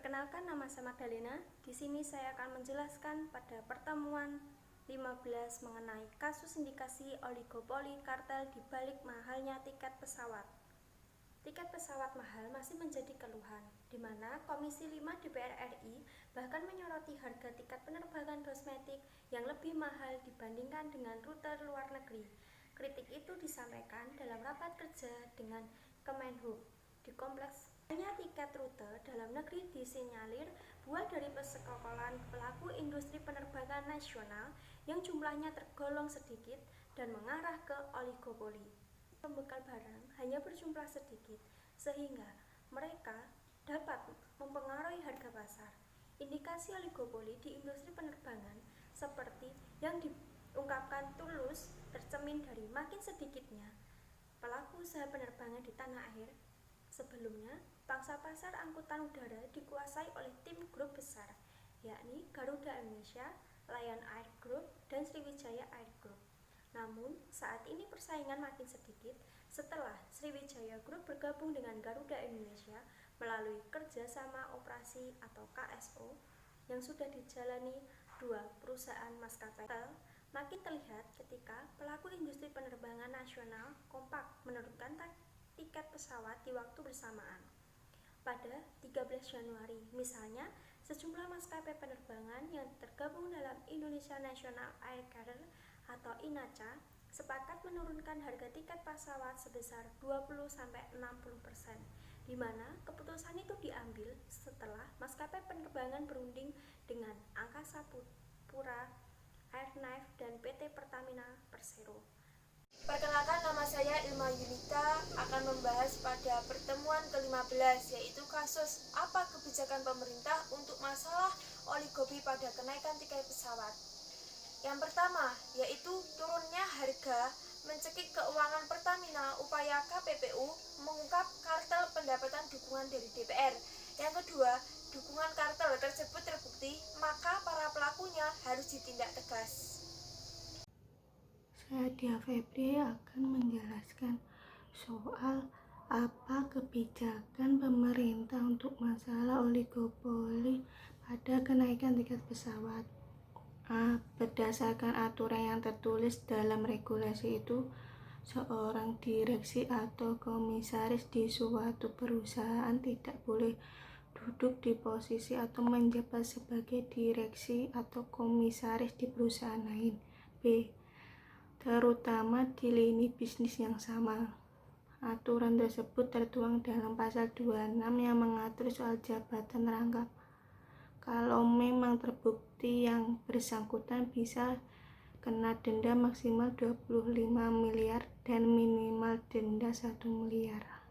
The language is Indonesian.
Perkenalkan, nama saya Magdalena. Di sini saya akan menjelaskan pada pertemuan 15 mengenai kasus indikasi oligopoli kartel di balik mahalnya tiket pesawat. Tiket pesawat mahal masih menjadi keluhan, di mana Komisi 5 DPR RI bahkan menyoroti harga tiket penerbangan domestik yang lebih mahal dibandingkan dengan rute luar negeri. Kritik itu disampaikan dalam rapat kerja dengan Kemenhub di kompleks. Hanya tiket rute dalam negeri disinyalir buah dari persekongkolan pelaku industri penerbangan nasional yang jumlahnya tergolong sedikit dan mengarah ke oligopoli. Pembekal barang hanya berjumlah sedikit, sehingga mereka dapat mempengaruhi harga pasar. Indikasi oligopoli di industri penerbangan seperti yang diungkapkan Tulus tercermin dari makin sedikitnya pelaku usaha penerbangan di tanah air. Sebelumnya, pangsa pasar angkutan udara dikuasai oleh tim grup besar, yakni Garuda Indonesia, Lion Air Group, dan Sriwijaya Air Group. Namun, saat ini persaingan makin sedikit setelah Sriwijaya Group bergabung dengan Garuda Indonesia melalui kerjasama operasi atau KSO yang sudah dijalani dua perusahaan maskapai. Makin terlihat ketika pelaku industri penerbangan nasional kompak menurunkan tiket pesawat di waktu bersamaan. Pada 13 Januari, misalnya, sejumlah maskapai penerbangan yang tergabung dalam Indonesia National Air Carrier atau INACA sepakat menurunkan harga tiket pesawat sebesar 20-60%, di mana keputusan itu diambil setelah maskapai penerbangan berunding dengan Angkasa Pura, Airnav, dan PT Pertamina Persero. Perkenalkan, nama saya Ilma Yunita akan membahas pada pertemuan ke-15, yaitu kasus apa kebijakan pemerintah untuk masalah oligopoli pada kenaikan tiket pesawat. Yang pertama, yaitu turunnya harga mencekik keuangan Pertamina, upaya KPPU mengungkap kartel pendapatan dukungan dari DPR. Yang kedua, dukungan kartel tersebut terbukti, maka para pelakunya harus ditindak tegas. Saya Febri akan menjelaskan soal apa kebijakan pemerintah untuk masalah oligopoli pada kenaikan tiket pesawat. Berdasarkan aturan yang tertulis dalam regulasi itu, seorang direksi atau komisaris di suatu perusahaan tidak boleh duduk di posisi atau menjabat sebagai direksi atau komisaris di perusahaan lain. B. Terutama di lini bisnis yang sama. Aturan tersebut tertuang dalam pasal 26 yang mengatur soal jabatan rangkap. Kalau memang terbukti yang bersangkutan bisa kena denda maksimal 25 miliar dan minimal denda 1 miliar.